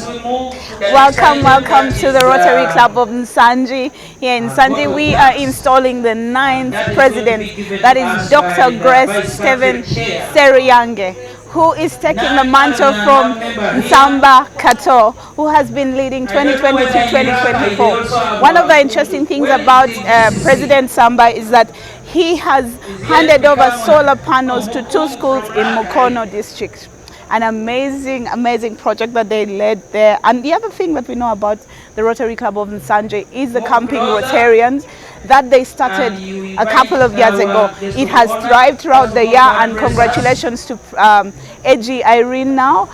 Welcome to the Rotary Club of Nsanje. Here in Nsanje, we are installing the 9th president, that is Dr. Grace Stephen Sseruyange, who is taking the mantle from Nsamba Kato, who has been leading 2020 to 2024. One of the interesting things about President Samba is that he has handed over solar panels to 2 schools in Mukono district. An amazing project that they led there. And the other thing that we know about the Rotary Club of Nsanje is the Camping Rotarians that they started a couple of years ago. It has thrived throughout the year, and congratulations to AG Irene now,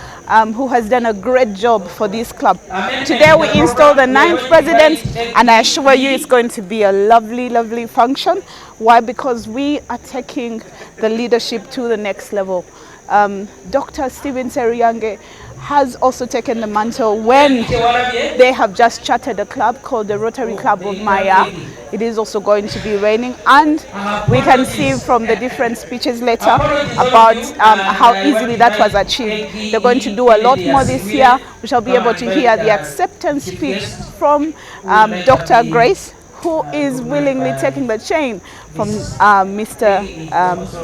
who has done a great job for this club. Today we install the 9th president, and I assure you it's going to be a lovely function. Why? Because we are taking the leadership to the next level. Dr. Stephen Sseruyange has also taken the mantle when they have just chartered a club called the Rotary Club of Maya. It is also going to be raining, and we can see from the different speeches later about how easily that was achieved. They're going to do a lot more this year. We shall be able to hear the acceptance speech from Dr. Grace, who is willingly taking the chain from Mr.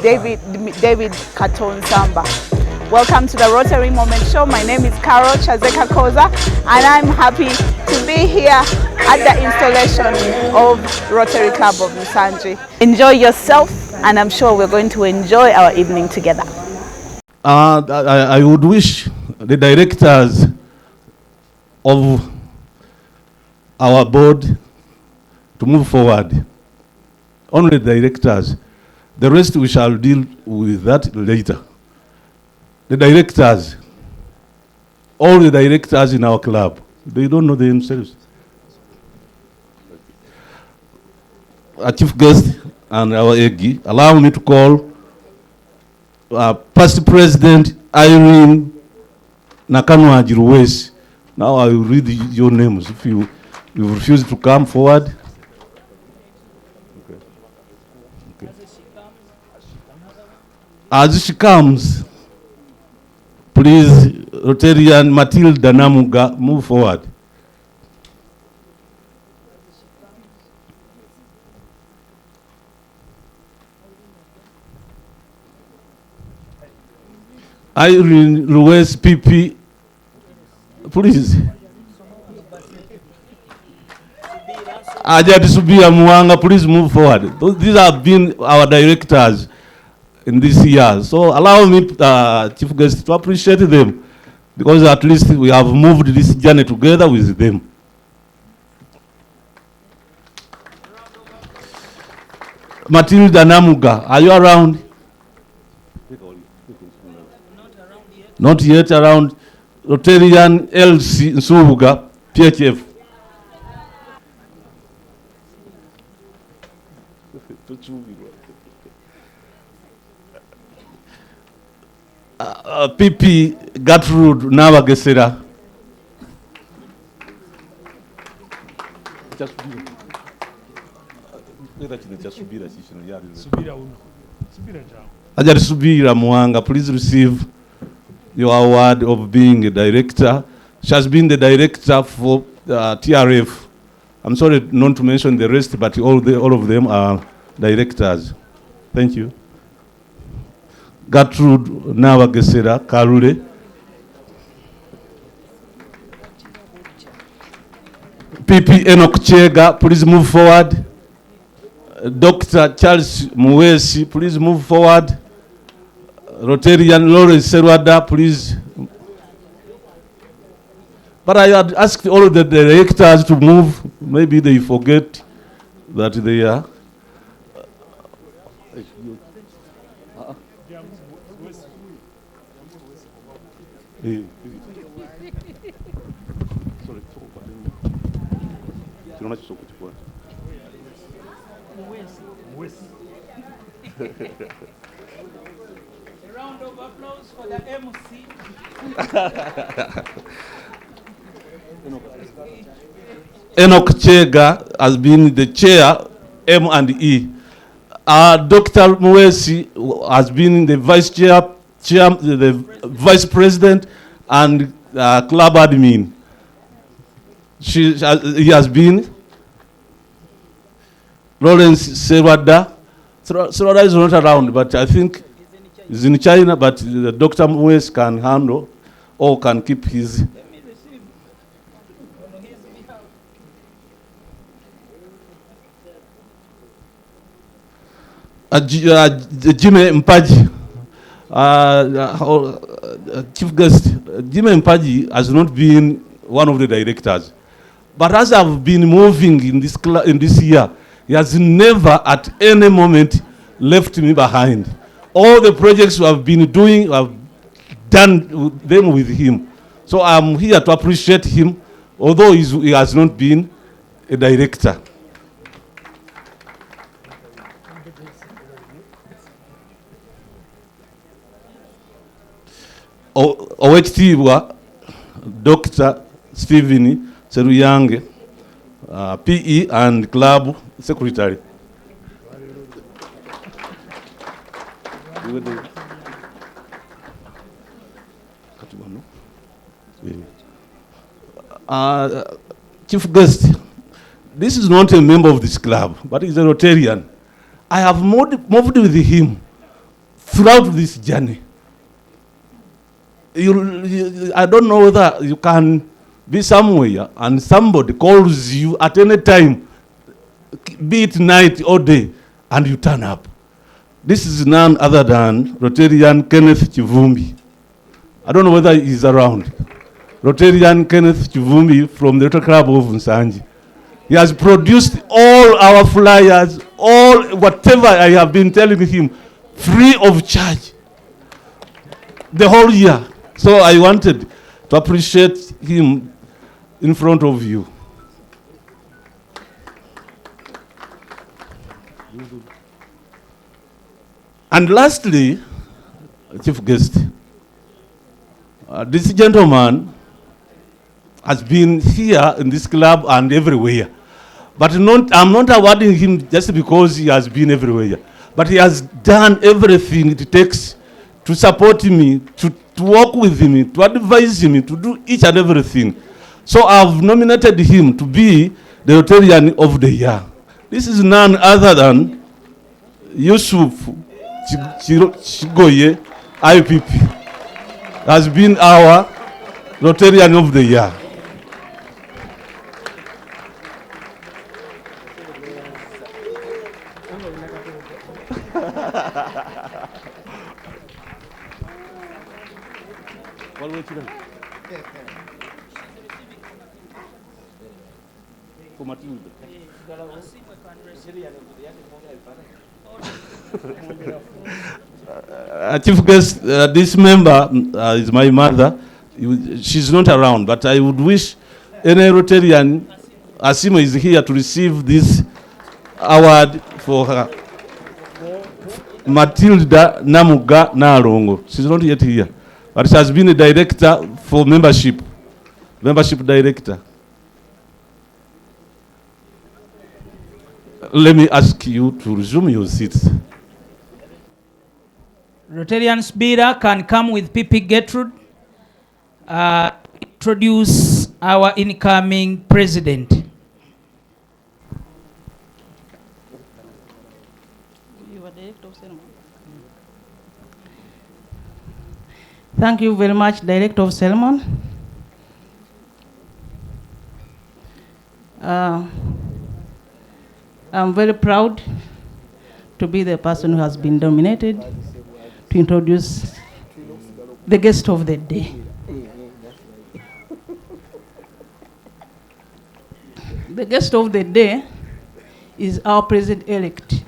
David Katon Samba. Welcome to the Rotary Moment Show. My name is Carol Chazeka Koza, and I'm happy to be here at the installation of Rotary Club of Nsanje. Enjoy yourself, and I'm sure we're going to enjoy our evening together. I would wish the directors of our board to move forward. Only the directors. The rest we shall deal with that later. The directors, all the directors in our club, they don't know themselves. Our chief guest and our EGI, allow me to call past president Irene Nakanwa. Now I will read your names if you refuse to come forward. As she comes, please, Rotarian Matilda Namuga, move forward. Irene Luis PP, please. Ajad Subia Muanga, please move forward. These have been our directors in this year. So allow me, Chief Guest, to appreciate them, because at least we have moved this journey together with them. Matilda Namuga, are you around? Not yet around. Rotarian LC Nsubuga, PHF. PP Gertrude Nabagesera. Ajari Subira Muanga, please receive your award of being a director. She has been the director for TRF. I'm sorry not to mention the rest, but all of them are directors. Thank you. Gertrude Nabagesera Karule. PP Enoch Chega, please move forward. Dr. Charles Muwesi, please move forward. Rotarian Lawrence Serwada, please. But I had asked all the directors to move. Maybe they forget that they are. A round of applause for the MC. Enoch Chega has been the chair, M&E. Dr. Muwesi has been the the vice president and club admin. He has been. Lawrence Sewada. Sewada is not around, but I think he's in China, but Dr. Mwes can handle or can keep his. Jimmy Mpaji, chief guest, Jimmy Mpaji has not been one of the directors. But as I've been moving in this year, he has never at any moment left me behind. All the projects we have been doing, I've done them with him. So I'm here to appreciate him, although he has not been a director. Owekitiibwa Dr. Sseruyange, PE and club secretary. Chief guest, this is not a member of this club, but he's a Rotarian. I have moved with him throughout this journey. I don't know whether you can be somewhere and somebody calls you at any time, be it night or day, and you turn up. This is none other than Rotarian Kenneth Chivumbi. I don't know whether he's around. Rotarian Kenneth Chivumbi from the Rotary Club of Nsanji. He has produced all our flyers, all whatever I have been telling him, free of charge, the whole year. So I wanted to appreciate him in front of you. And lastly, chief guest, this gentleman has been here in this club and everywhere. But I'm not awarding him just because he has been everywhere. But he has done everything it takes to support me, to work with me, to advise me, to do each and everything. So I've nominated him to be the Rotarian of the Year. This is none other than Yusuf Chigoye, IPP, has been our Rotarian of the Year. Chief guest, this member is my mother. She's not around, but I would wish any Rotarian, Asima is here to receive this award for her. Matilda Namuga Nalongo. She's not yet here, but she has been a director for membership director. Let me ask you to resume your seats. Rotarian Speaker can come with PP Gertrude. Introduce our incoming president. Thank you very much, Director of Ceremony. I'm very proud to be the person who has been nominated to introduce the guest of the day. The guest of the day is our President-elect.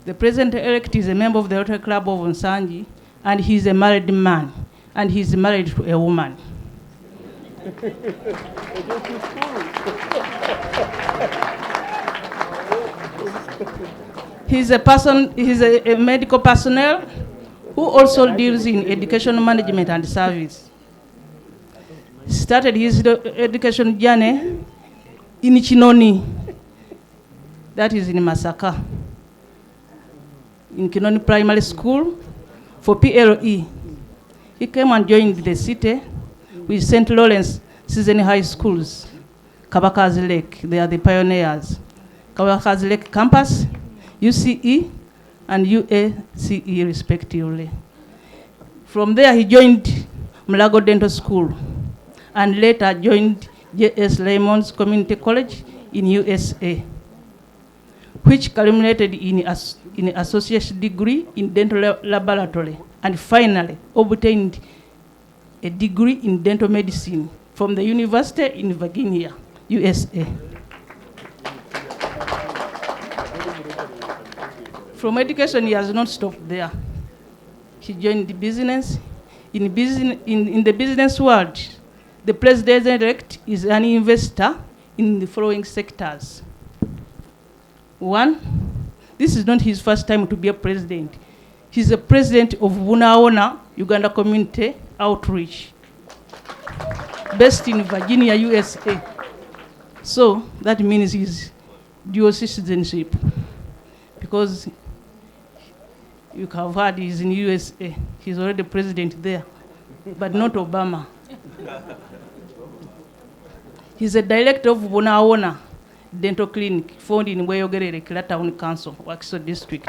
The President-elect is a member of the Rotary Club of Nsanji, and he's a married man, and he's married to a woman. He's a medical personnel who also deals in education management and service. He started his education journey in Chinoni, that is in Masaka, in Kinoni Primary School for PLE. He came and joined the city with St. Lawrence season high schools, Kabakazi Lake, they are the pioneers. Kabakazi Lake campus, UCE, and UACE respectively. From there, he joined Mulago Dental School and later joined J.S. Laymon's Community College in USA, which culminated in an associate degree in dental laboratory, and finally obtained a degree in dental medicine from the University in Virginia, USA. From education, he has not stopped there. He joined the business. In the business world, the president-elect is an investor in the following sectors. One, this is not his first time to be a president. He's the president of Bunaona Uganda Community Outreach, based in Virginia, USA. So that means he's dual citizenship, because you have heard he's in USA. He's already president there, but not Obama. He's a director of Bunaona Dental Clinic, found in Weyogerere, Kila Town Council, Wakiso District.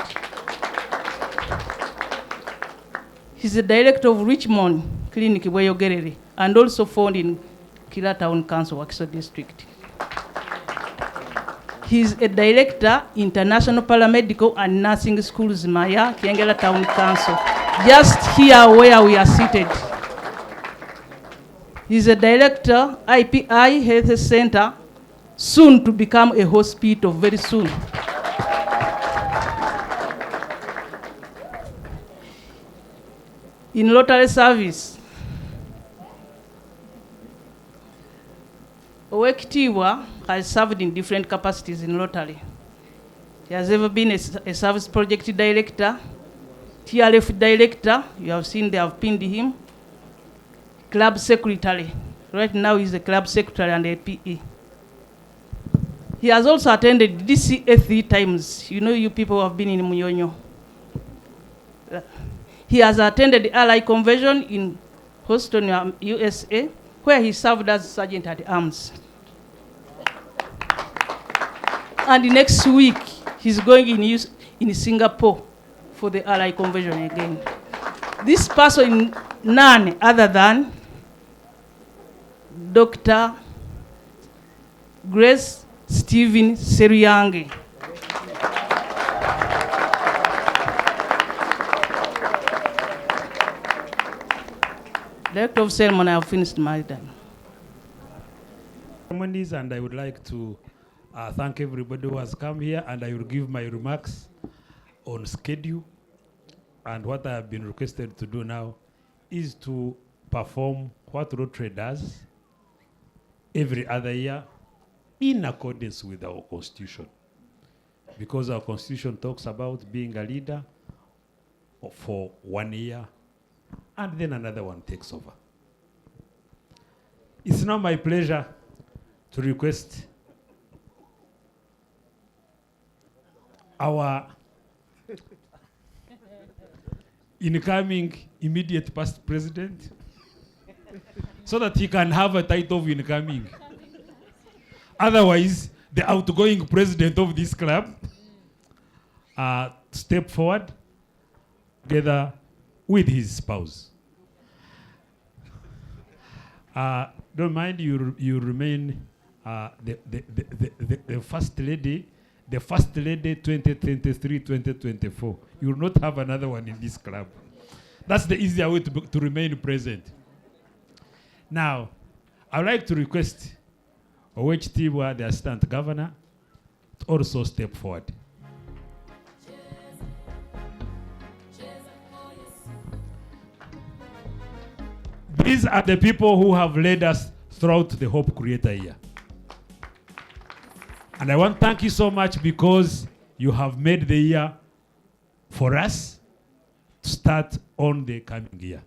He's the director of Richmond Clinic, Weyogerere, and also found in Kila Town Council, Wakiso District. He's a director, International Paramedical and Nursing Schools, Maya, Kiengela Town Council, just here where we are seated. He's a director, IPI Health Center, soon to become a hospital, very soon. In Rotary service, Owekitiwa has served in different capacities in Rotary. He has ever been a service project director, TRF director, you have seen they have pinned him, club secretary. Right now he's a club secretary and a PE. He has also attended DCA 3 times. You know, you people who have been in Munyonyo. He has attended the Ally Convention in Houston, USA, where he served as Sergeant at Arms. And next week, he's going in Singapore for the Ally Convention again. This person, none other than Dr. Grace Stephen Sseruyange. Director of ceremony, I have finished my time. Ceremonies, and I would like to thank everybody who has come here, and I will give my remarks on schedule. And what I have been requested to do now is to perform what Rotary does every other year in accordance with our constitution. Because our constitution talks about being a leader for 1 year, and then another one takes over. It's now my pleasure to request our incoming immediate past president so that he can have a title of incoming. Otherwise, the outgoing president of this club step forward together with his spouse. Don't mind, you remain the first lady, 2023-2024. You will not have another one in this club. That's the easier way to remain present. Now, I would like to request Owekitiwa, the assistant governor, to also step forward. These are the people who have led us throughout the Hope Creator year. And I want to thank you so much because you have made the year for us to start on the coming year.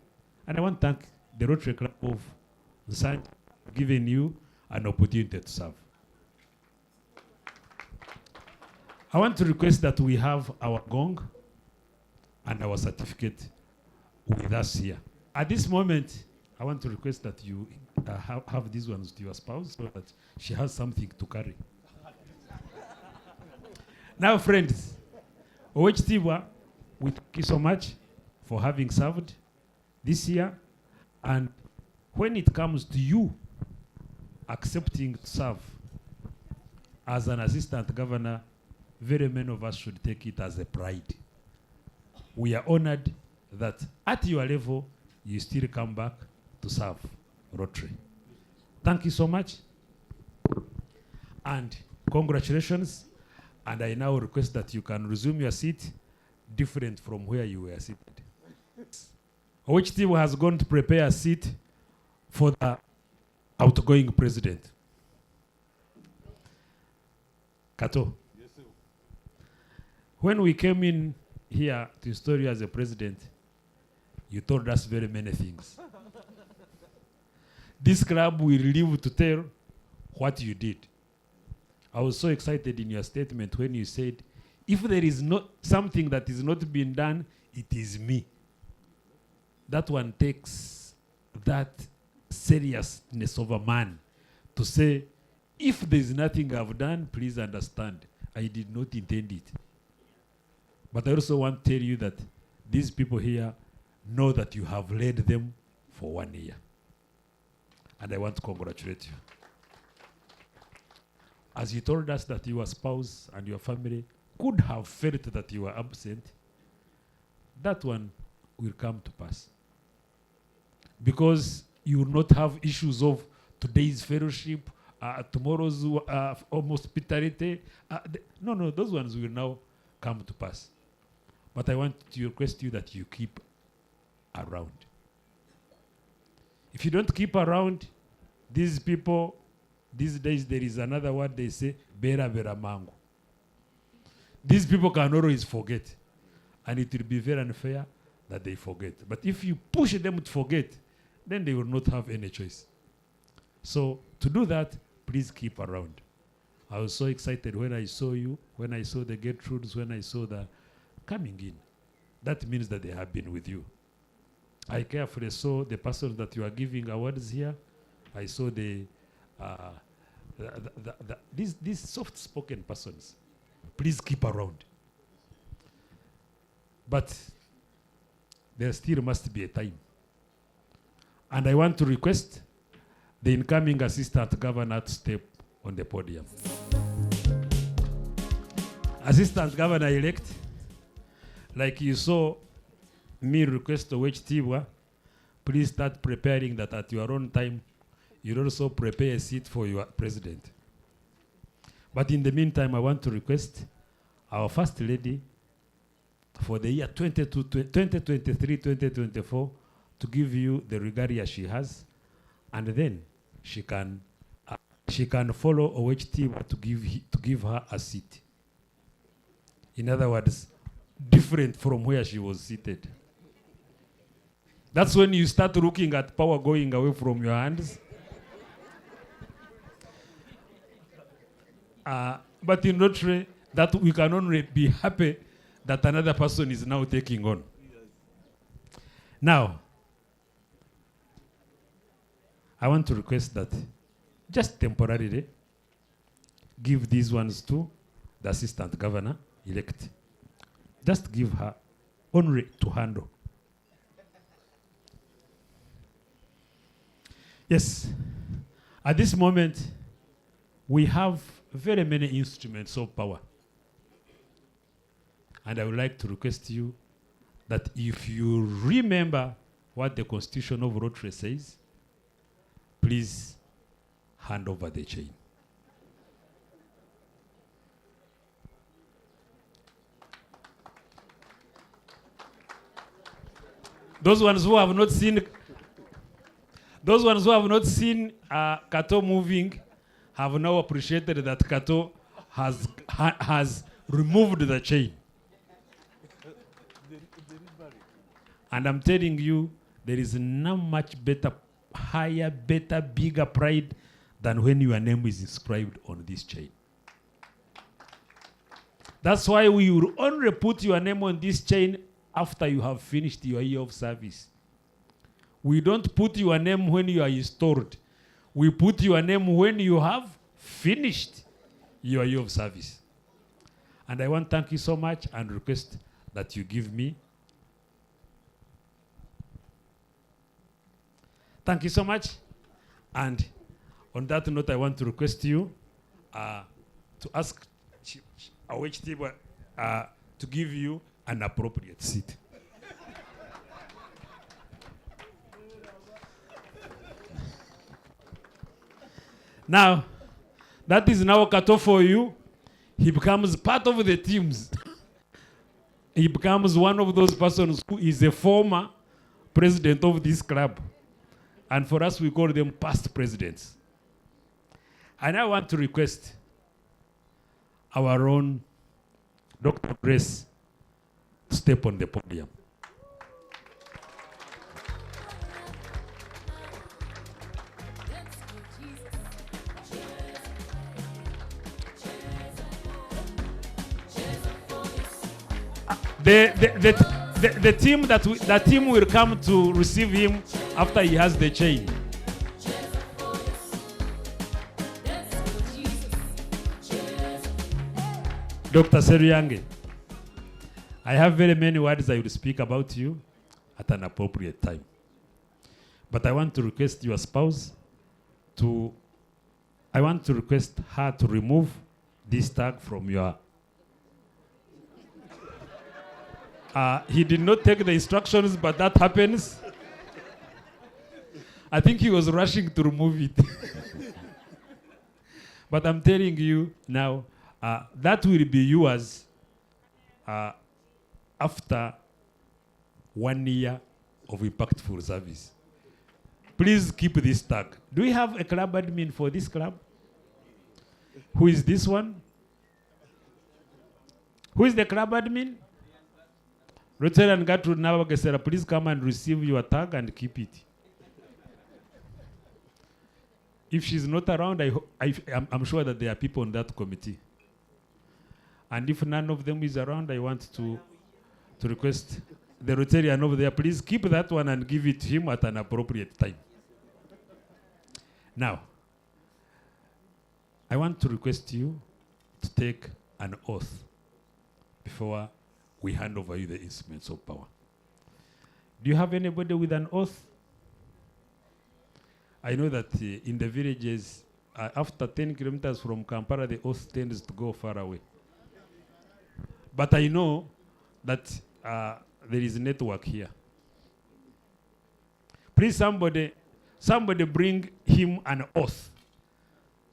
And I want to thank the Rotary Club of Sseruyange for giving you an opportunity to serve. I want to request that we have our gong and our certificate with us here. At this moment, I want to request that you have these ones to your spouse so that she has something to carry. Now, friends, OHTIWA, we thank you so much for having served this year. And when it comes to you accepting to serve as an assistant governor, very many of us should take it as a pride. We are honored that at your level, you still come back to serve Rotary. Thank you so much. And congratulations. And I now request that you can resume your seat different from where you were seated. Which team has gone to prepare a seat for the outgoing president? Kato. Yes, sir. When we came in here to install you as a president, you told us very many things. This club will live to tell what you did. I was so excited in your statement when you said, if there is not something that is not being done, it is me. That one takes that seriousness of a man to say, if there is nothing I've done, please understand, I did not intend it. But I also want to tell you that these people here know that you have led them for 1 year. And I want to congratulate you. As you told us that your spouse and your family could have felt that you were absent, that one will come to pass. Because you will not have issues of today's fellowship, tomorrow's almost hospitality. No, those ones will now come to pass. But I want to request you that you keep around. If you don't keep around, these people, these days there is another word they say, bera bera mango. These people can always forget. And it will be very unfair that they forget. But if you push them to forget, then they will not have any choice. So to do that, please keep around. I was so excited when I saw you, when I saw the Gertrudes, when I saw the coming in. That means that they have been with you. I carefully saw the persons that you are giving awards here. I saw these soft-spoken persons. Please keep around. But there still must be a time. And I want to request the incoming assistant governor to step on the podium. Assistant governor-elect, like you saw me request to Tiwa, please start preparing that at your own time. You'll also prepare a seat for your president. But in the meantime, I want to request our First Lady for the year 2023-2024 to give you the regalia she has, and then she can follow OHT to give her a seat. In other words, different from where she was seated. That's when you start looking at power going away from your hands. But in Rotary, that we can only be happy that another person is now taking on. Now, I want to request that just temporarily give these ones to the assistant governor-elect. Just give her only to handle. Yes, at this moment, we have very many instruments of power. And I would like to request you that if you remember what the Constitution of Rotary says, please hand over the chain. Those ones who have not seen Kato moving have now appreciated that Kato has removed the chain. And I'm telling you, there is no much better, higher, better, bigger pride than when your name is inscribed on this chain. That's why we will only put your name on this chain after you have finished your year of service. We don't put your name when you are installed, We put your name when you have finished your year of service. And I want to thank you so much and request that you give me. Thank you so much. And on that note, I want to request you to ask our HT to give you an appropriate seat. Now, that is now cut off for you. He becomes part of the teams. He becomes one of those persons who is a former president of this club. And for us, we call them past presidents. And I want to request our own Dr. Grace to step on the podium. The team will come to receive him after he has the chain. Dr. Sseruyange, I have very many words I will speak about you at an appropriate time. But I want to request your spouse I want to request her to remove this tag from your. He did not take the instructions, but that happens. I think he was rushing to remove it. But I'm telling you now, that will be yours after 1 year of impactful service. Please keep this tag. Do we have a club admin for this club? Who is this one? Who is the club admin? Rotary and Gertrude Nawagesera, please come and receive your tag and keep it. If she's not around, I'm sure that there are people on that committee. And if none of them is around, I want to request the Rotarian over there, please keep that one and give it to him at an appropriate time. Now, I want to request you to take an oath before we hand over you the instruments of power. Do you have anybody with an oath? I know that in the villages, after 10 kilometers from Kampala, the oath tends to go far away. But I know that there is a network here. Please, somebody bring him an oath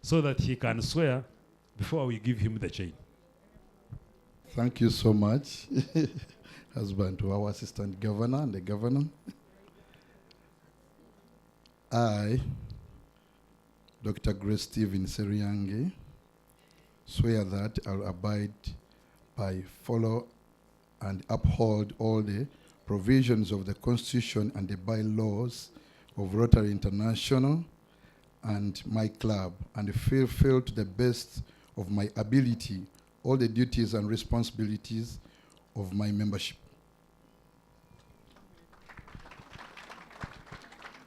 so that he can swear before we give him the chain. Thank you so much, husband to our assistant governor and the governor. I, Dr. Grace Stephen Sseruyange, swear that I'll abide by, follow, and uphold all the provisions of the Constitution and the bylaws of Rotary International and my club, and fulfill to the best of my ability all the duties and responsibilities of my membership.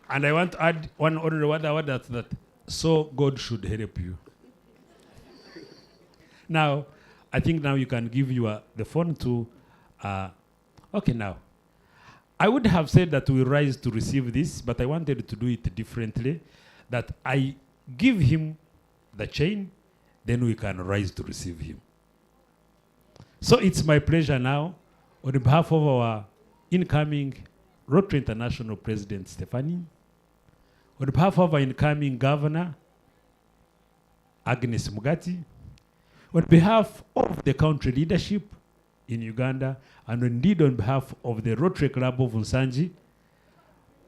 And I want to add one other word that so God should help you. Now, I think now you can give the phone to, okay now. I would have said that we rise to receive this, but I wanted to do it differently, that I give him the chain, then we can rise to receive him. So it's my pleasure now, on behalf of our incoming Rotary International President, Stephanie, on behalf of our incoming Governor, Agnes Mugati, on behalf of the country leadership in Uganda, and indeed on behalf of the Rotary Club of Nsanji,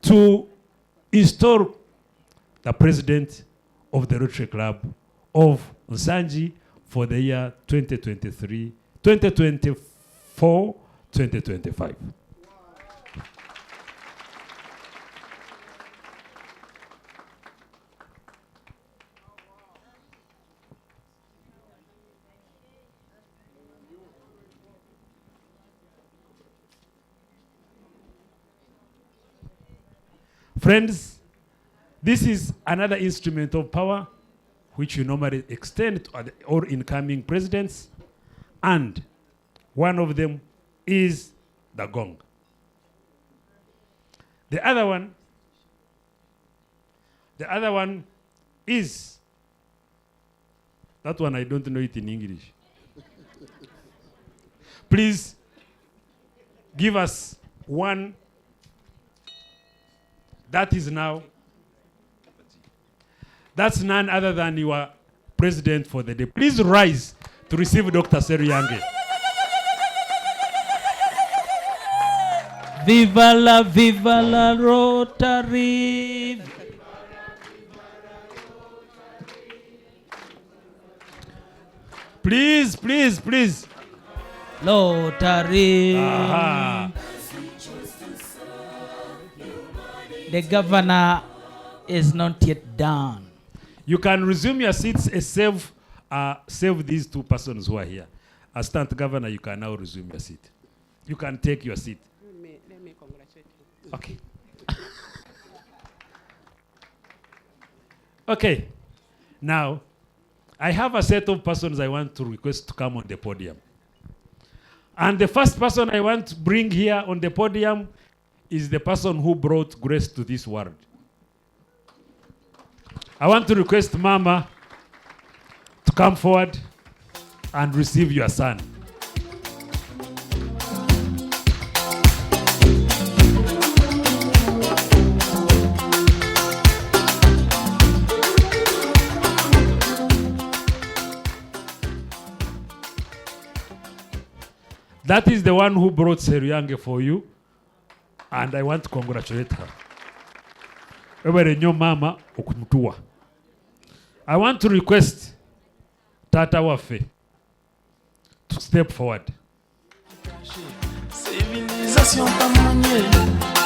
to install the President of the Rotary Club of Nsanji for the year 2023, 2024, 2025. Friends, This is another instrument of power which you normally extend to all incoming presidents, and one of them is the gong. The other one is, that one I don't know it in English. Please give us one that is now, that's none other than your president for the day. Please rise to receive Dr. Sseruyange. Viva la Rotary. Please. Rotary. Aha. The governor is not yet done. You can resume your seats and save these two persons who are here. Assistant Governor, you can now resume your seat. You can take your seat. Let me congratulate you. Okay. Okay. Now, I have a set of persons I want to request to come on the podium. And the first person I want to bring here on the podium is the person who brought grace to this world. I want to request Mama to come forward and receive your son. That is the one who brought Sseruyange for you, and I want to congratulate her. Mama okumutua. I want to request Tata Wafe to step forward. Civilisation pas maniée,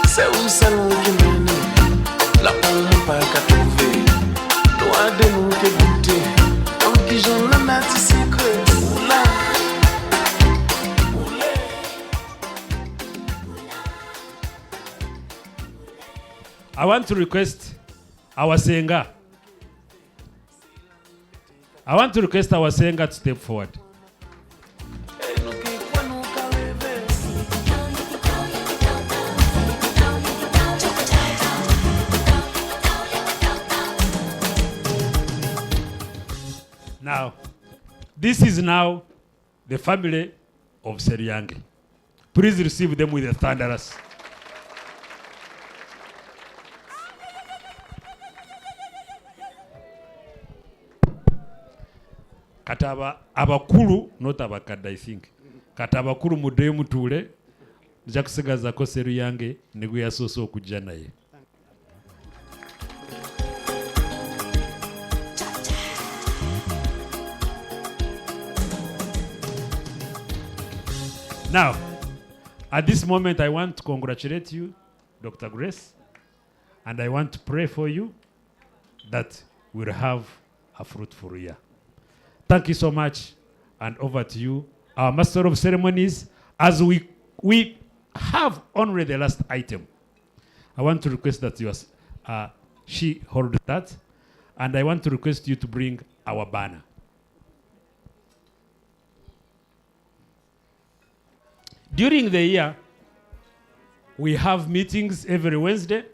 c'est où salon qui mène. La pompe pas qu'à trouver, loin de nous que goûter. En qui j'en ai mati secret, oula. I want to request our singer. I want to request our singer to step forward. Now, this is now the family of Sseruyange. Please receive them with a thunderous. Kataba abakulu, not abakadde, I think. Kataba abakulu muddeyo mutuule, nja kusigazako Sseruyange ne gwe yasoose okujja naye. Now, at this moment, I want to congratulate you, Dr. Grace, and I want to pray for you that we'll have a fruitful year. Thank you so much, and over to you, our Master of Ceremonies. As we have only the last item, I want to request that she hold that, and I want to request you to bring our banner. During the year, we have meetings every Wednesday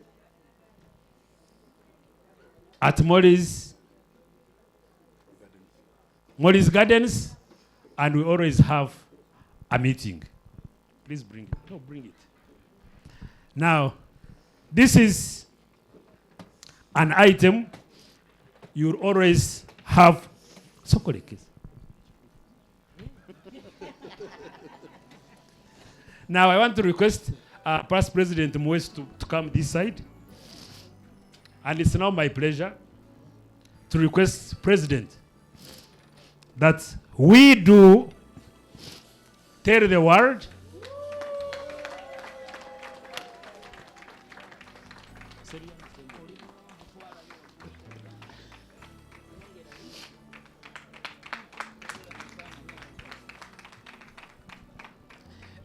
at Molly's Gardens, and we always have a meeting. Please bring it. No, bring it. Now, this is an item you always have. Now, I want to request Past President Mwes to come this side. And it's now my pleasure to request President that we do tell the world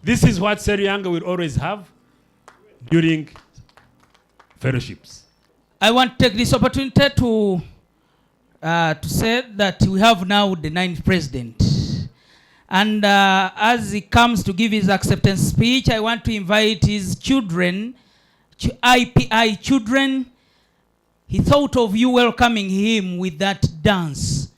this is what Sseruyange will always have during fellowships. I want to take this opportunity to say that we have now the 9th president. And as he comes to give his acceptance speech, I want to invite his children, IPI children. He thought of you welcoming him with that dance.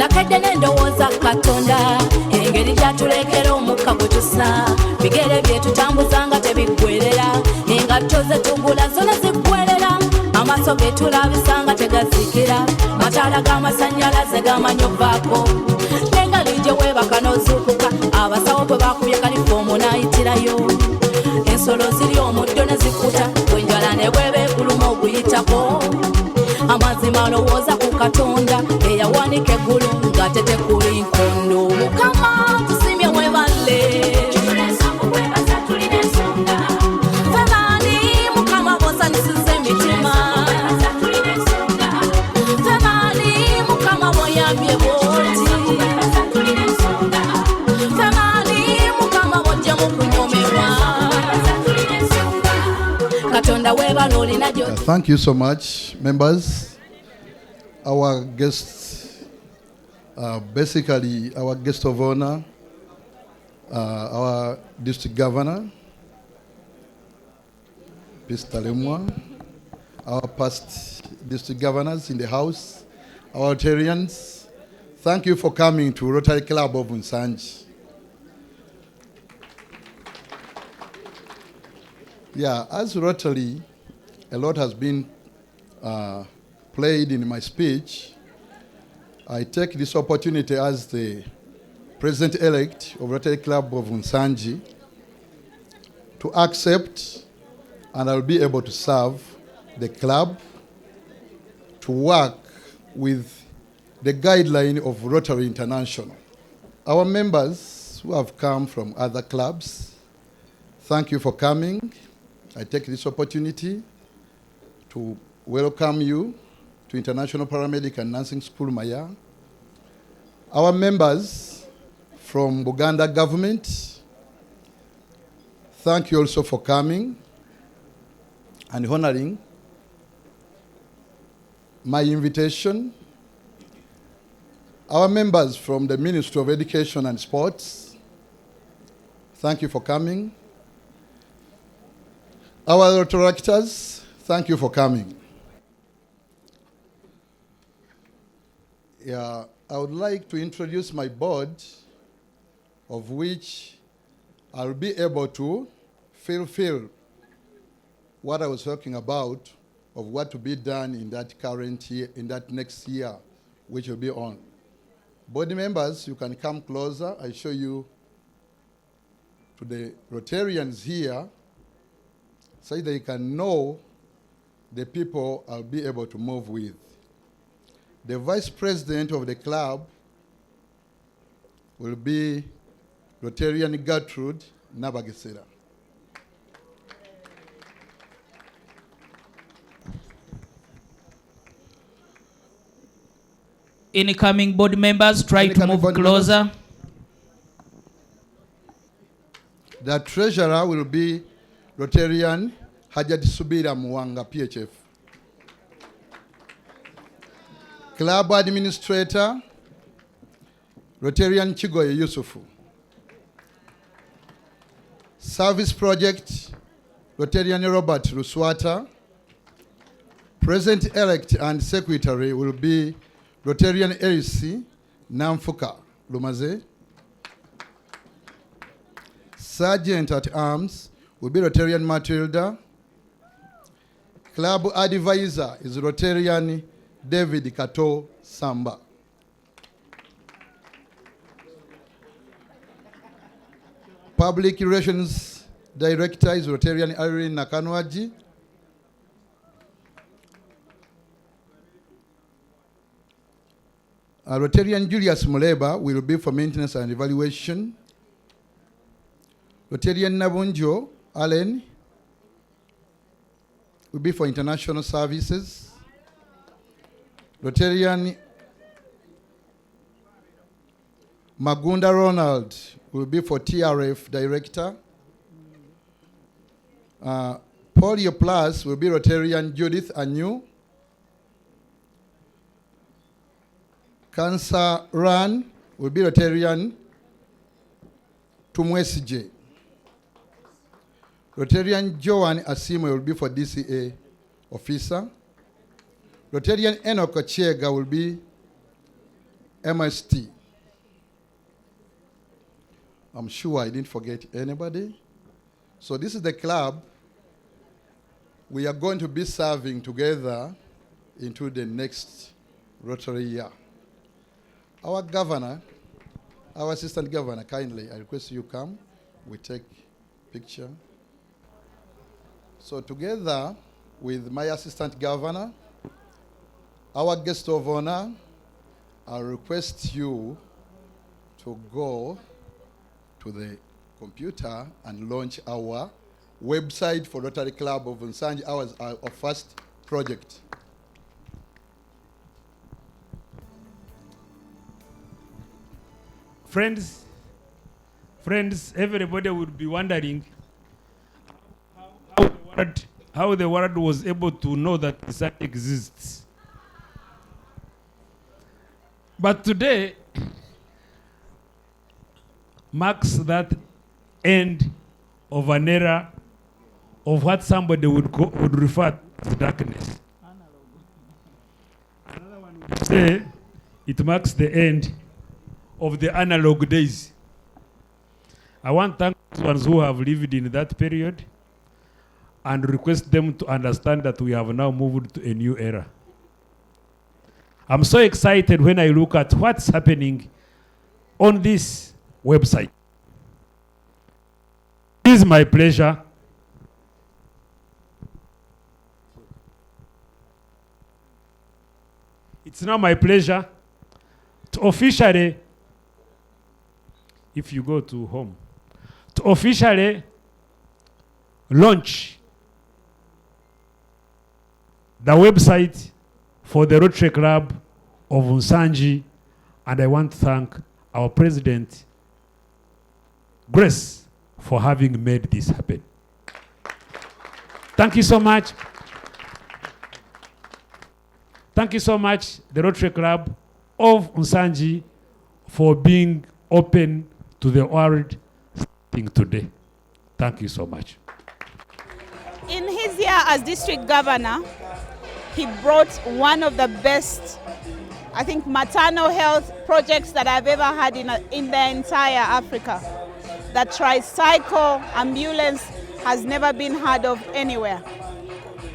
Nakadde n'endowooza Katonda engeri gy'atulekera omukka gwe tusa bigere bye tutambuza nga tebiggwerera engatto ze tugula zonna ziggwerera amaaso ge tulabisa nga tegazikira mataala g'amasannyalaze gamanyi ovaako n'engali gye weebaka n'ozuukuka abasawo bwe bakubye kalifoomu n'ayitirayo ensolo ziri omuddo ne zikuta bwenjala ne bweba eguluma oguyitako amazima alowooza ku Katonda eyawanika eggulu nga tetekuli nkondo Mukama tusimye webale Femani Mukama bw'osanyusiza emitima Femani Mukama bw'oyambye bw'oti Femani Mukama bw'oggyamu kunyomerwa Katonda webale olina gyo. Thank you so much, members. Our guests, basically our guest of honor, our district governor, Mr. Lemwa, our past district governors in the house, our Rotarians. Thank you for coming to Rotary Club of Sseruyange. Yeah, as Rotary, a lot has been played in my speech. I take this opportunity as the President-elect of Rotary Club of Sseruyange to accept, and I'll be able to serve the club, to work with the guideline of Rotary International. Our members who have come from other clubs, thank you for coming. I take this opportunity to welcome you to International Paramedic and Nursing School Maya. Our members from Buganda government, thank you also for coming and honoring my invitation. Our members from the Ministry of Education and Sports, thank you for coming. Our directors, thank you for coming. Yeah, I would like to introduce my board, of which I'll be able to fulfill what I was talking about, of what to be done in that current year, in that next year, which will be on. Board members, you can come closer. I show you to the Rotarians here, so they can know the people I'll be able to move with. The vice president of the club will be Rotarian Gertrude Nabagesera. Incoming board members, try to move closer. The treasurer will be Rotarian Hajat Subira Mwanga, PHF. Club administrator, Rotarian Chigoye Yusufu. Service project, Rotarian Robert Ruswata. President-elect and secretary will be Rotarian LC Namfuka Lumaze. Sergeant at arms will be Rotarian Matilda. Club advisor is Rotarian David Kato Samba. Public Relations Director is Rotarian Irene Nakanwaji. Rotarian Julius Muleba will be for maintenance and evaluation. Rotarian Nabunjo Allen will be for international services. Rotarian Magunda Ronald will be for TRF Director. Polio Plus will be Rotarian Judith Anyu. Cancer Run will be Rotarian Tumwesije. Rotarian Joan Asimo will be for DCA officer. Rotarian Enoch Ochiega will be MST. I'm sure I didn't forget anybody. So this is the club we are going to be serving together into the next Rotary year. Our governor, our assistant governor, kindly, I request you come. We take picture. So together with my assistant governor, our guest of honor, I request you to go to the computer and launch our website for Rotary Club of Nsanje, our first project. Friends, everybody would be wondering how the world was able to know that Nsanje exists. But today marks that end of an era of what somebody would refer to as darkness. Another one would say it marks the end of the analog days. I want to thank those ones who have lived in that period and request them to understand that we have now moved to a new era. I'm so excited when I look at what's happening on this website. It is my pleasure it's now my pleasure to officially, if you go to home, to officially launch the website for the Rotary Club of Nsanje, and I want to thank our President, Grace, for having made this happen. Thank you so much. Thank you so much, the Rotary Club of Nsanje, for being open to the world starting today. Thank you so much. In his year as district governor, he brought one of the best, I think, maternal health projects that I've ever had in the entire Africa. The tricycle ambulance has never been heard of anywhere.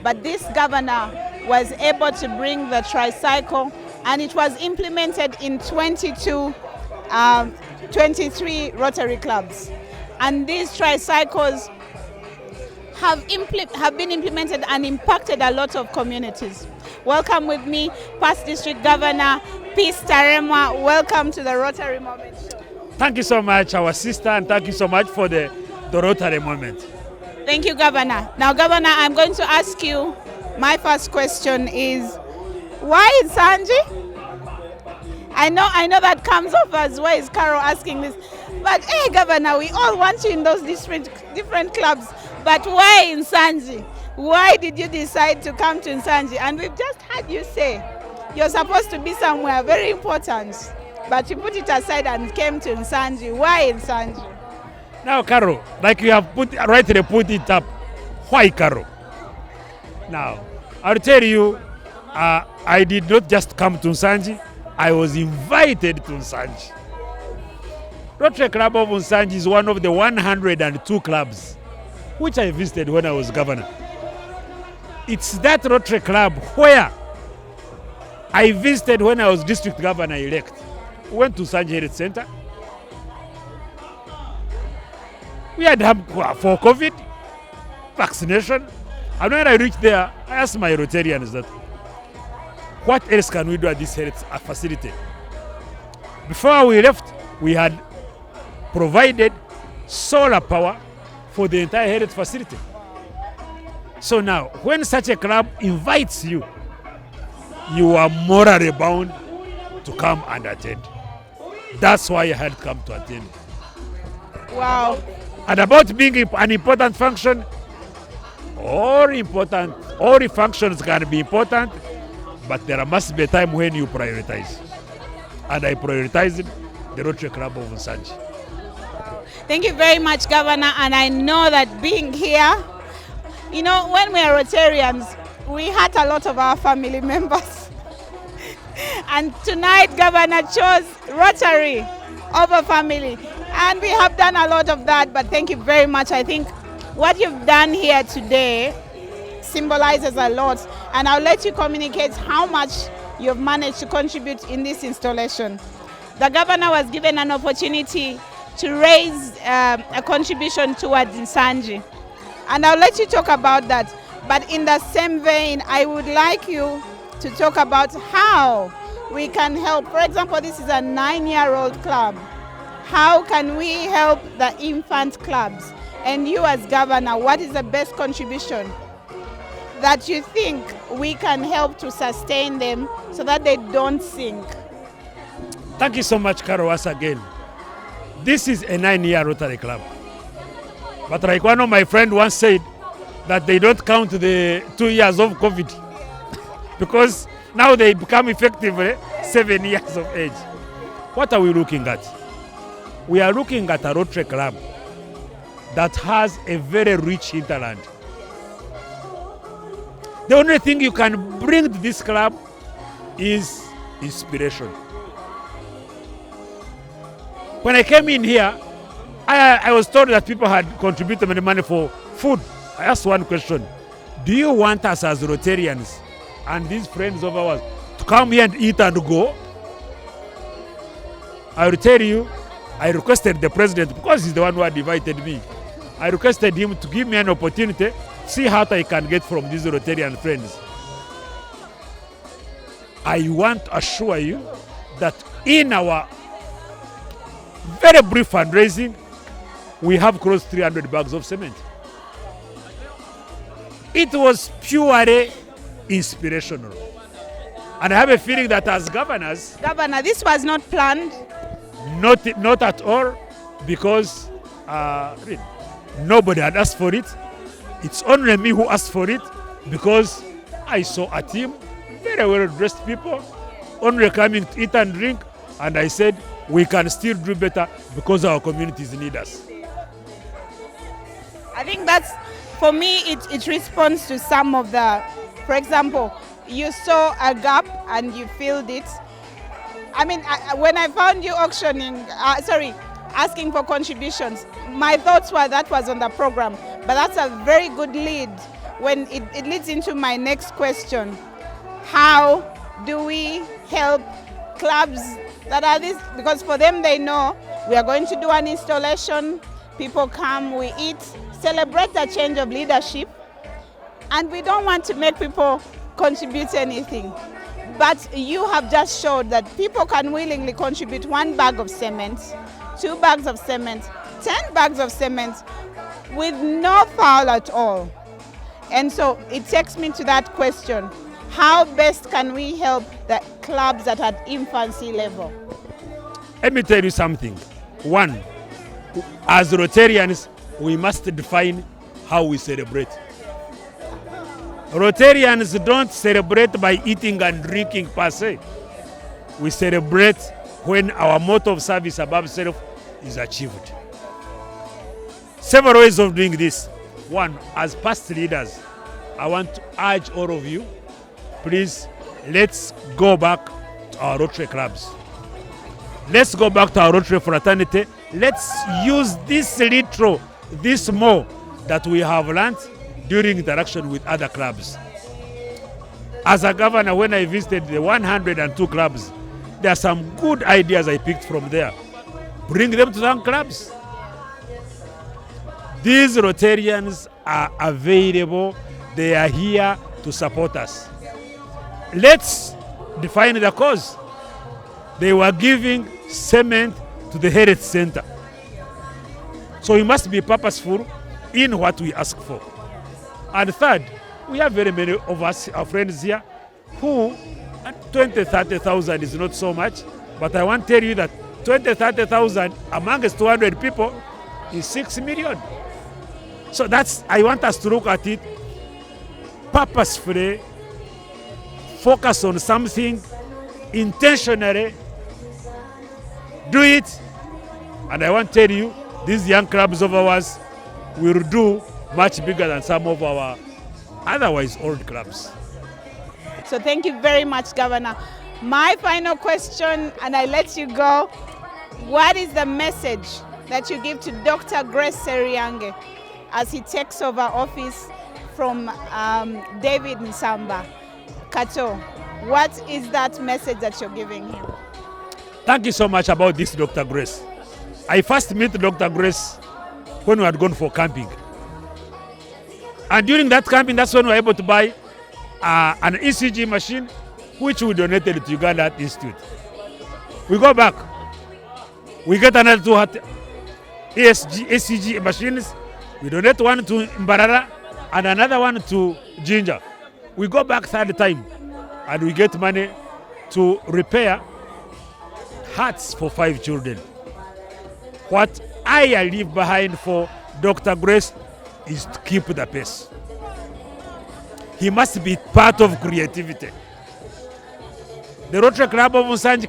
But this governor was able to bring the tricycle, and it was implemented in 23 Rotary clubs. And these tricycles have been implemented and impacted a lot of communities. Welcome with me, past District Governor Peace Taremwa. Welcome to the Rotary Moment. Thank you so much, our sister, and thank you so much for the Rotary Moment. Thank you, Governor. Now, Governor, I'm going to ask you, my first question is, why Nsanje? I know that comes off as why is Carol asking this, but hey, Governor, we all want you in those different clubs, but why Nsanje? Why did you decide to come to Nsanje? And we've just heard you say you're supposed to be somewhere very important, but you put it aside and came to Nsanje. Why Nsanje? Now, Carol, like you have rightly put it up, why Carol? Now, I'll tell you, I did not just come to Nsanje, I was invited to Nsanje. Rotary Club of Nsanje is one of the 102 clubs which I visited when I was governor. It's that Rotary Club where I visited when I was district governor elect. We went to Nsanje Health Center. We had for COVID, vaccination. And when I reached there, I asked my Rotarians that, what else can we do at this health facility? Before we left, we had provided solar power for the entire health facility. So now, when such a club invites you, you are morally bound to come and attend. That's why I had come to attend. Wow. And about being an important function, all functions can be important, but there must be a time when you prioritize. And I prioritized the Rotary Club of Sseruyange. Thank you very much, Governor. And I know that being here, you know, when we are Rotarians, we hurt a lot of our family members. And tonight, Governor chose Rotary over family. And we have done a lot of that, but thank you very much. I think what you've done here today symbolizes a lot. And I'll let you communicate how much you've managed to contribute in this installation. The governor was given an opportunity to raise a contribution towards Sseruyange. And I'll let you talk about that. But in the same vein, I would like you to talk about how we can help. For example, this is a 9-year-old club. How can we help the infant clubs? And you as governor, what is the best contribution that you think we can help to sustain them so that they don't sink? Thank you so much, Carol, once again. This is a 9-year Rotary Club. But like one of my friends once said, that they don't count the 2 years of COVID because now they become effectively 7 years of age. What are we looking at? We are looking at a Rotary Club that has a very rich hinterland. The only thing you can bring to this club is inspiration. When I came in here, I was told that people had contributed money for food. I asked one question. Do you want us as Rotarians and these friends of ours to come here and eat and go? I will tell you, I requested the president, because he's the one who had invited me, I requested him to give me an opportunity to see how I can get from these Rotarian friends. I want to assure you that in our very brief fundraising, we have crossed 300 bags of cement. It was purely inspirational. And I have a feeling that as governors... Governor, this was not planned? Not at all, because nobody had asked for it. It's only me who asked for it, because I saw a team, very well-dressed people, only coming to eat and drink, and I said, we can still do better because our communities need us. I think that's, for me, it responds to some of the, for example, you saw a gap and you filled it. I mean, when I found you asking for contributions, my thoughts were that was on the program, but that's a very good lead when it leads into my next question. How do we help clubs that are this? Because for them, they know we are going to do an installation, people come, we eat, celebrate the change of leadership, and we don't want to make people contribute anything. But you have just showed that people can willingly contribute 1 bag of cement, 2 bags of cement, 10 bags of cement with no foul at all. And so it takes me to that question. How best can we help the clubs that are at infancy level? Let me tell you something. One, as Rotarians, we must define how we celebrate. Rotarians don't celebrate by eating and drinking per se. We celebrate when our motto of service above self is achieved. Several ways of doing this. One, as past leaders, I want to urge all of you, please, let's go back to our Rotary clubs. Let's go back to our Rotary fraternity. Let's use this little, this more that we have learned during interaction with other clubs. As a governor, when I visited the 102 clubs, there are some good ideas I picked from there. Bring them to some clubs. These Rotarians are available. They are here to support us. Let's define the cause. They were giving cement to the Heritage Center. So we must be purposeful in what we ask for. And third, we have very many of us, our friends here, who 20,000, 30,000 is not so much, but I want to tell you that 30,000 amongst 200 people is 6 million. So I want us to look at it purposefully, focus on something intentionally, do it, and I want to tell you, these young clubs of ours will do much bigger than some of our otherwise old clubs. So thank you very much, Governor. My final question, and I let you go. What is the message that you give to Dr. Grace Sseruyange as he takes over office from David Nsamba Kato? What is that message that you're giving him? Thank you so much about this, Dr. Grace. I first met Dr. Grace when we had gone for camping. And during that camping, that's when we were able to buy an ECG machine, which we donated to Uganda Institute. We go back. We get another 2 ECG machines. We donate one to Mbarara and another one to Ginger. We go back third time and we get money to repair hearts for 5 children. What I leave behind for Dr. Grace is to keep the pace. He must be part of creativity. The Rotary Club of Sseruyange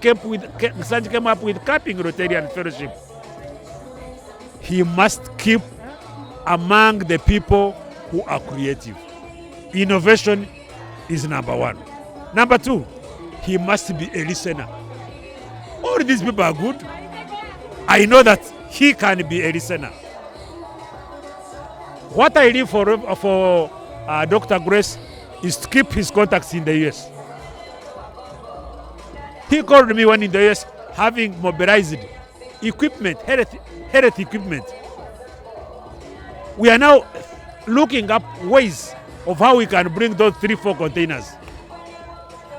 came up with capping Rotarian Fellowship. He must keep among the people who are creative. Innovation is number 1. Number 2, he must be a listener. All these people are good. I know that he can be a listener. What I leave for Dr. Grace is to keep his contacts in the US. He called me when in the US, having mobilized equipment, health equipment. We are now looking up ways of how we can bring those 3-4 containers.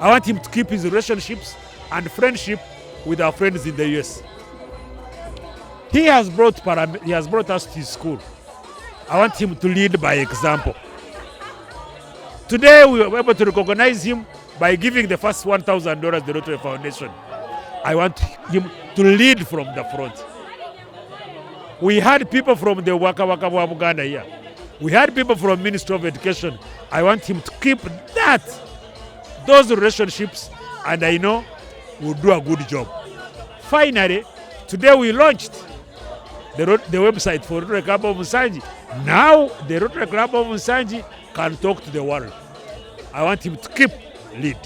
I want him to keep his relationships and friendship with our friends in the US. He has brought us to his school. I want him to lead by example. Today we were able to recognize him by giving the first $1,000 to the Rotary Foundation. I want him to lead from the front. We had people from the Waka Waka wa Buganda here. We had people from Ministry of Education. I want him to keep those relationships, and I know we'll do a good job. Finally, today we launched the website for Rotary Club of Sseruyange. Now the Rotary Club of Sseruyange can talk to the world. I want him to keep lead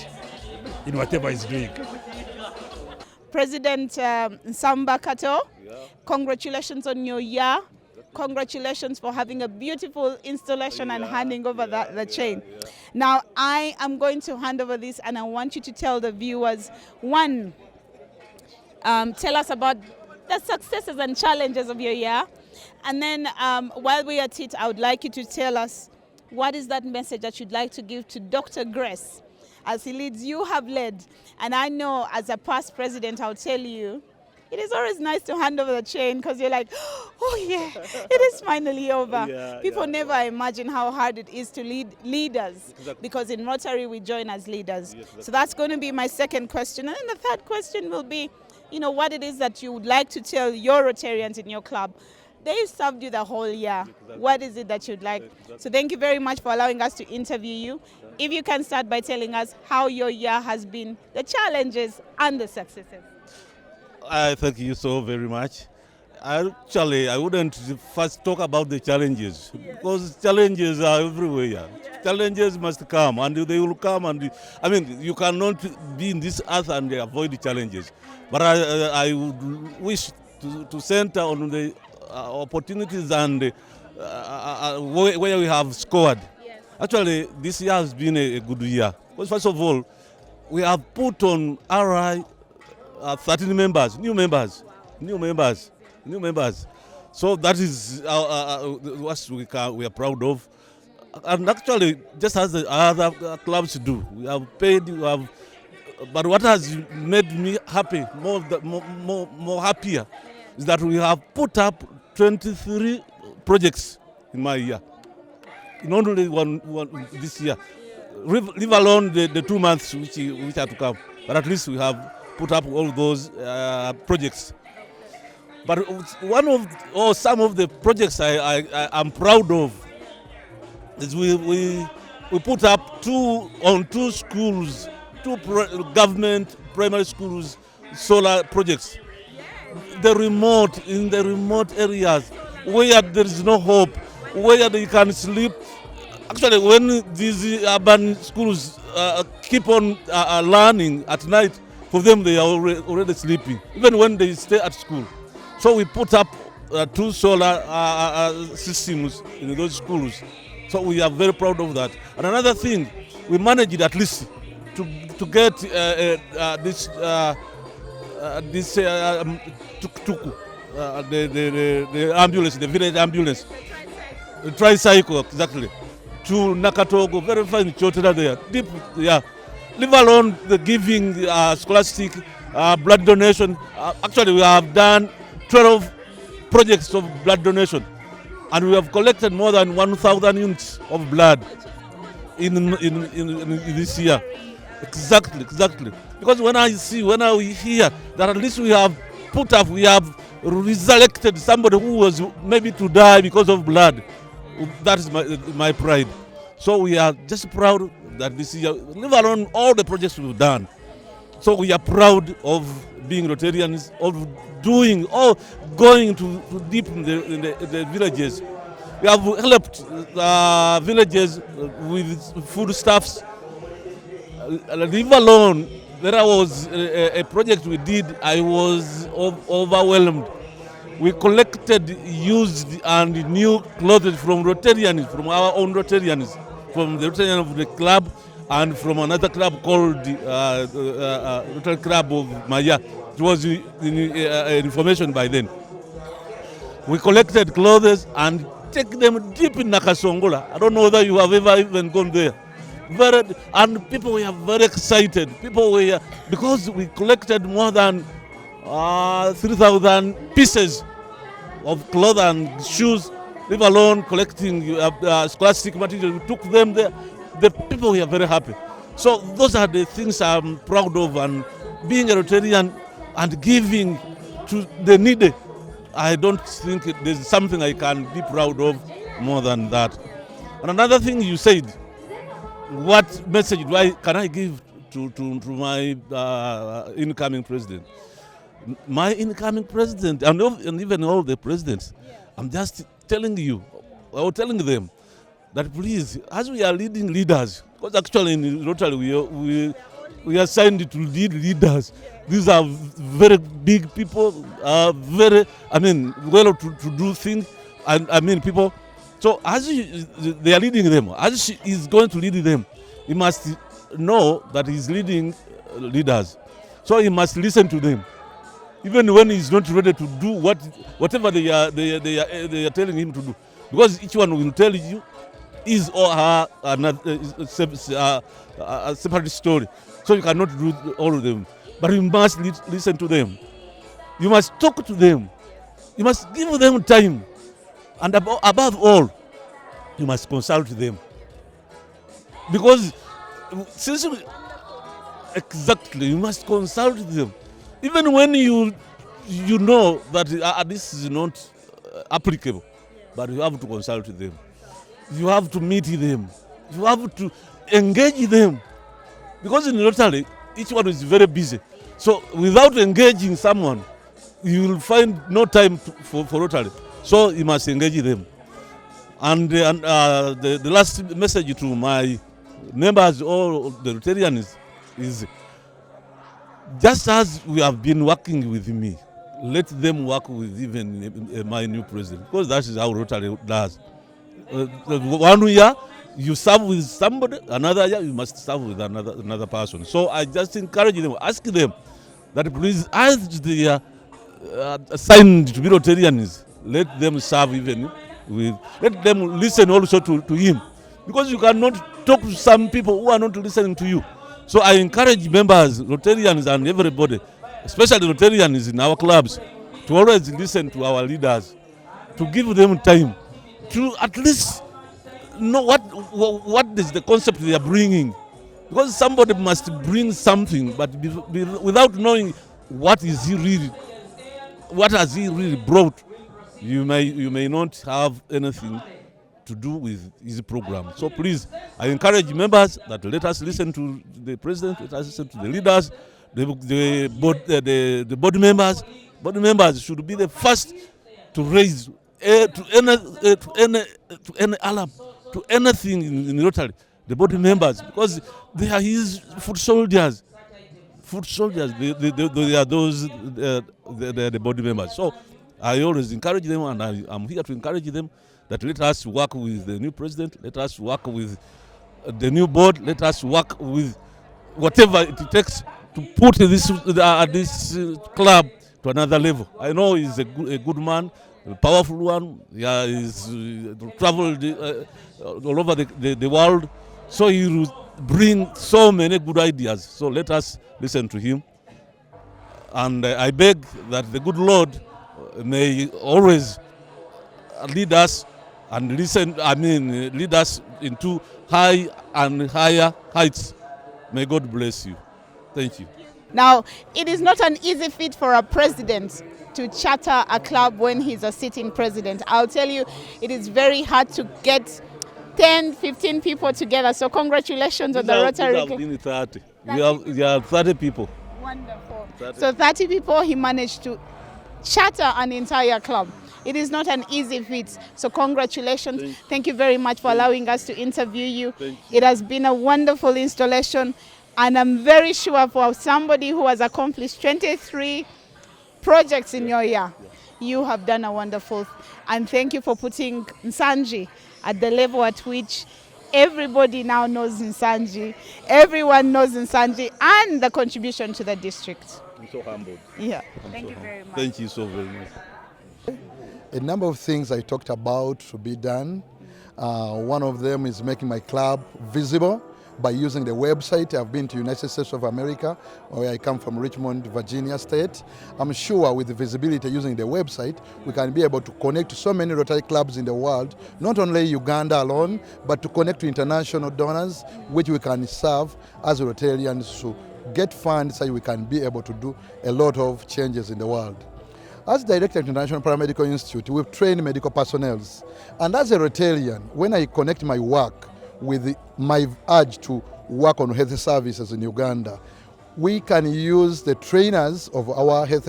in whatever he's doing. President Nsamba Kato, congratulations on your year. Congratulations for having a beautiful installation and handing over the chain. Now, I am going to hand over this, and I want you to tell the viewers, one, tell us about the successes and challenges of your year. And then while we're at it, I would like you to tell us what is that message that you'd like to give to Dr. Grace as he leads. You have led, and I know as a past president, I'll tell you, it is always nice to hand over the chain because you're like, oh yeah, it is finally over. People never imagine how hard it is to lead leaders, because in Rotary we join as leaders. So that's going to be my second question. And then the third question will be, you know, what it is that you would like to tell your Rotarians in your club. They've served you the whole year. What is it that you'd like? So thank you very much for allowing us to interview you. If you can start by telling us how your year has been, the challenges and the successes. I thank you so very much. Actually, I wouldn't first talk about the challenges, because challenges are everywhere. Challenges must come, and they will come. And I mean, you cannot be in this earth and avoid the challenges. But I would wish to center on the opportunities and where we have scored. Actually, this year has been a good year. Because first of all, we have put on RI 13 members, new members. So that is what we are proud of. And actually, just as the other clubs do, we have paid, but what has made me happy, more happier, is that we have put up 23 projects in my year. Not only one this year, leave alone the 2 months which are to come. But at least we have put up all those projects. But some of the projects I'm proud of is we put up two schools, government primary schools, solar projects. In the remote areas where there is no hope, where they can sleep. Actually, when these urban schools keep on learning at night, for them they are already sleeping, even when they stay at school. So we put up two solar systems in those schools. So we are very proud of that. And another thing, we managed at least to get this tuk-tuk, the ambulance, the village ambulance, the tricycle, exactly, to Nakatogo, very fine chotera there, deep, yeah. Leave alone the giving scholastic blood donation. Actually, we have done 12 projects of blood donation, and we have collected more than 1,000 units of blood in this year. Exactly. Because when I hear that at least we have resurrected somebody who was maybe to die because of blood, that is my pride. So we are just proud that this year, leave alone all the projects we've done. So we are proud of being Rotarians, of going to deep in the villages. We have helped villages with foodstuffs. Leave alone, there was a project we did, I was overwhelmed. We collected used and new clothes from Rotarians, from our own Rotarians, from the Rotarian of the club and from another club called Rotary Club of Maya. It was information by then. We collected clothes and take them deep in Nakasongola. I don't know whether you have ever even gone there. And people were very excited. Because we collected more than 3,000 pieces of clothes and shoes, leave alone collecting scholastic material. We took them there. The people were very happy. So those are the things I'm proud of, and being a Rotarian and giving to the needy. I don't think there's something I can be proud of more than that. And another thing you said, what message can I give to my incoming president? My incoming president, and even all the presidents, I'm just telling them that please, as we are leading leaders, because actually in Rotary we are assigned to lead leaders. These are very big people, well to do things, and people. So as they are leading them, as she is going to lead them, he must know that he's leading leaders. So he must listen to them, even when he's not ready to do whatever they are telling him to do, because each one will tell you his or her a separate story. So you cannot do all of them, but you must listen to them. You must talk to them. You must give them time. And above all, you must consult them. Because exactly, you must consult them. Even when you know that this is not applicable, but you have to consult them. You have to meet them. You have to engage them. Because in Rotary, each one is very busy. So without engaging someone, you will find no time for Rotary. So you must engage them. And the last message to my members or the Rotarians is, just as we have been working with me, let them work with even my new president, because that is how Rotary does. 1 year you serve with somebody, another year you must serve with another person. So I just encourage them, ask them that please, as they are assigned to be Rotarians, let them serve even with, let them listen also to him, because you cannot talk to some people who are not listening to you. So I encourage members, Rotarians and everybody, especially Rotarians in our clubs, to always listen to our leaders, to give them time, to at least know what is the concept they are bringing. Because somebody must bring something, but without knowing what is he really what has he really brought? You may not have anything to do with his program. So please, I encourage members that let us listen to the president, let us listen to the leaders, the board members. Board members should be the first to raise to any alarm, to anything in Rotary. The board members, because they are his foot soldiers. Foot soldiers, they are those the board members. So I always encourage them, and I'm here to encourage them that let us work with the new president, let us work with the new board, let us work with whatever it takes to put this club to another level. I know he's a good man, a powerful one. Yeah, he's traveled all over the world, so he will bring so many good ideas. So let us listen to him. And I beg that the good Lord may always lead us and lead us into high and higher heights. May God bless you. Thank you. Now, it is not an easy feat for a president to charter a club when he's a sitting president. I'll tell you, it is very hard to get 10, 15 people together. So congratulations on the Rotary. These have been 30. We have 30 people. Wonderful. 30. So 30 people, he managed to charter an entire club. It is not an easy feat. So congratulations. Thank you very much for allowing us to interview you. It has been a wonderful installation. And I'm very sure for somebody who has accomplished 23 projects in your year, you have done a wonderful. And thank you for putting Nsanji at the level at which everybody now knows Nsanji. Everyone knows Nsanji and the contribution to the district. I'm so humbled. Yeah. Thank you very much. Thank you so very much. A number of things I talked about to be done. One of them is making my club visible by using the website. I've been to United States of America, where I come from, Richmond, Virginia State. I'm sure with the visibility using the website, we can be able to connect to so many Rotary clubs in the world, not only Uganda alone, but to connect to international donors, which we can serve as Rotarians to get funds so we can be able to do a lot of changes in the world. As Director of International Paramedical Institute, we've trained medical personnel. And as a Rotarian, when I connect my work with my urge to work on health services in Uganda, we can use the trainers of our health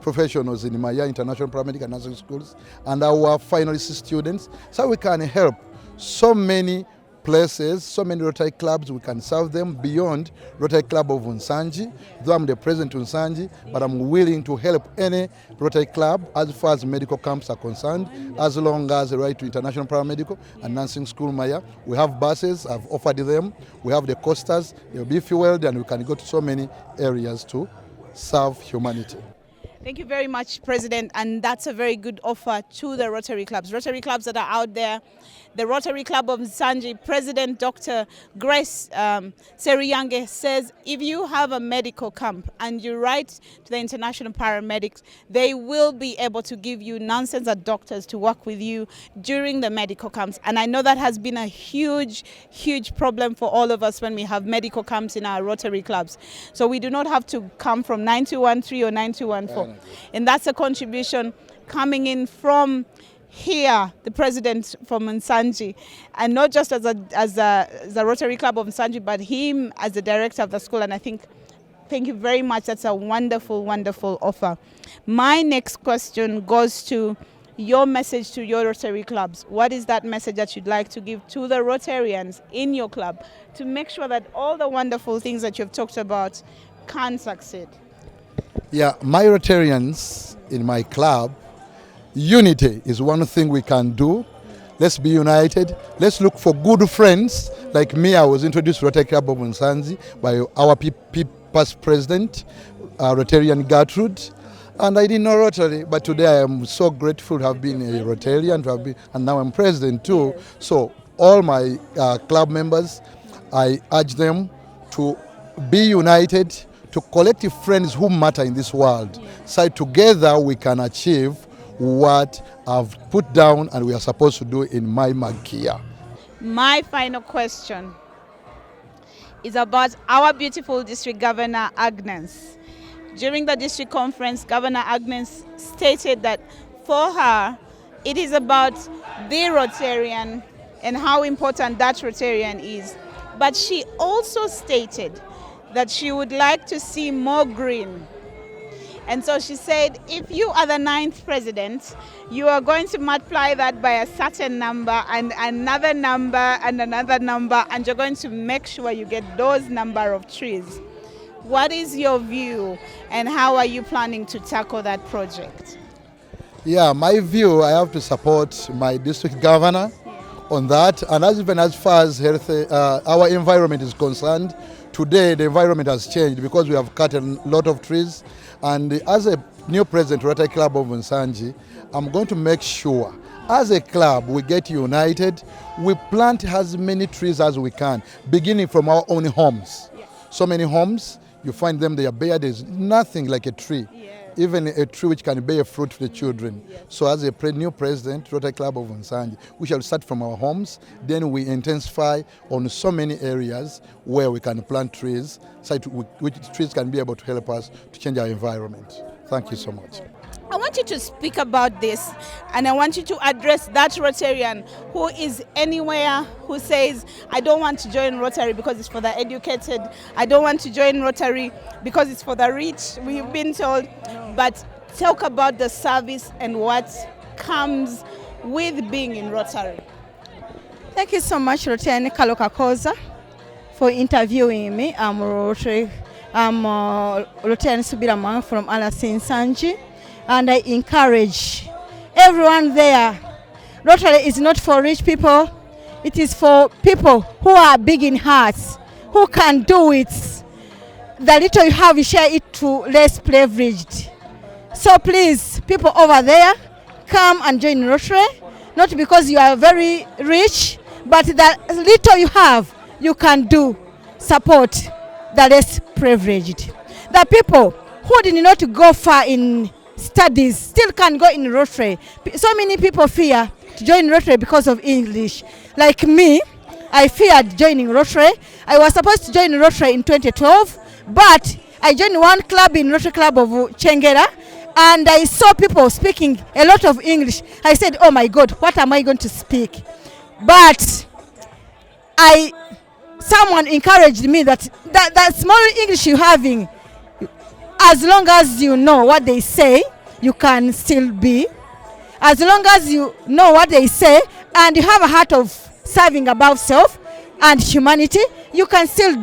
professionals in Maya International Paramedical Nursing Schools and our finalist students, so we can help so many places, so many Rotary clubs. We can serve them beyond Rotary Club of Nsanji. Though I'm the president of Nsanji, but I'm willing to help any Rotary club as far as medical camps are concerned, as long as the right to international paramedical and nursing school Maya. We have buses, I've offered them. We have the coasters, they'll be fueled, and we can go to so many areas to serve humanity. Thank you very much, President, and that's a very good offer to the Rotary clubs that are out there. The Rotary Club of Nsanji President Dr. Grace Sseruyange says if you have a medical camp and you write to the international paramedics, they will be able to give you nurses and doctors to work with you during the medical camps. And I know that has been a huge, huge problem for all of us when we have medical camps in our Rotary clubs. So we do not have to come from 9213 or 9214. And that's a contribution coming in from here, the president from Nsanji, and not just as a Rotary Club of Nsanji, but him as the director of the school. And I think, thank you very much. That's a wonderful, wonderful offer. My next question goes to your message to your Rotary clubs. What is that message that you'd like to give to the Rotarians in your club to make sure that all the wonderful things that you've talked about can succeed? Yeah, my Rotarians in my club, unity is one thing we can do. Let's be united. Let's look for good friends. Like me, I was introduced to Rotary Club of Nsanji by our past president, Rotarian Gertrude. And I didn't know Rotary, but today I am so grateful to have been a Rotarian, and now I'm president too. So all my club members, I urge them to be united, to collective friends who matter in this world. So together we can achieve what I've put down and we are supposed to do in my Magia. My final question is about our beautiful district governor, Agnes. During the district conference, Governor Agnes stated that for her, it is about the Rotarian and how important that Rotarian is. But she also stated that she would like to see more green. And so she said, if you are the 9th president, you are going to multiply that by a certain number and another number and another number, and you're going to make sure you get those number of trees. What is your view and how are you planning to tackle that project? Yeah, my view, I have to support my district governor on that. And even as far as health, our environment is concerned, today the environment has changed because we have cut a lot of trees. And as a new president, Rotary Club of Nsanji, I'm going to make sure, as a club, we get united. We plant as many trees as we can, beginning from our own homes. Yes. So many homes, you find them, they are bare. There's nothing like a tree. Yes. Even a tree which can bear fruit to the children. Yes. So as a new president, Rotary Club of Nsanji, we shall start from our homes, then we intensify on so many areas where we can plant trees, so which trees can be able to help us to change our environment. Thank you so much. I want you to speak about this, and I want you to address that Rotarian who is anywhere who says, I don't want to join Rotary because it's for the educated, I don't want to join Rotary because it's for the rich, we've been told, but talk about the service and what comes with being in Rotary. Thank you so much, Rotary Kaloka Koza, for interviewing me. I'm Rotary Subirama from Alasin Sanji. And I encourage everyone there. Rotary is not for rich people. It is for people who are big in hearts, who can do it. The little you have, you share it to less privileged. So please, people over there, come and join Rotary. Not because you are very rich, but the little you have, you can do. Support the less privileged. The people who did not go far in studies still can go in Rotary. So many people fear to join Rotary because of English. Like me, I feared joining Rotary. I was supposed to join Rotary in 2012, but I joined one club in Rotary Club of Chengera, and I saw people speaking a lot of English. I said, oh my God, what am I going to speak? But someone encouraged me that small English you're having, as long as you know what they say, you can still be. As long as you know what they say and you have a heart of serving above self and humanity, you can still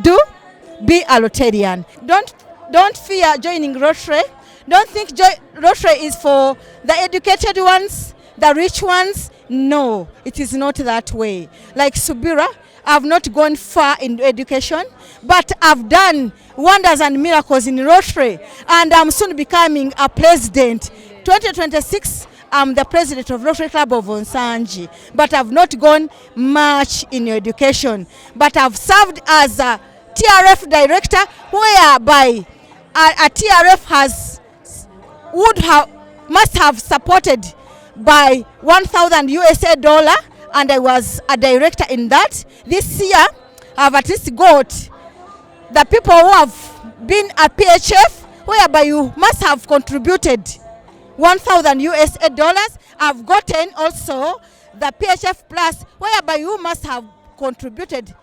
be a Rotarian. Don't fear joining Rotary. Don't think Rotary is for the educated ones, the rich ones. No, it is not that way. Like Subira, I've not gone far in education, but I've done wonders and miracles in Rotary, and I'm soon becoming a president. 2026, I'm the president of Rotary Club of Nsanji, but I've not gone much in education. But I've served as a TRF director, whereby a TRF must have supported by $1,000, and I was a director in that. This year, I've at least got the people who have been a PHF, whereby you must have contributed $1,000. I've gotten also the PHF Plus, whereby you must have contributed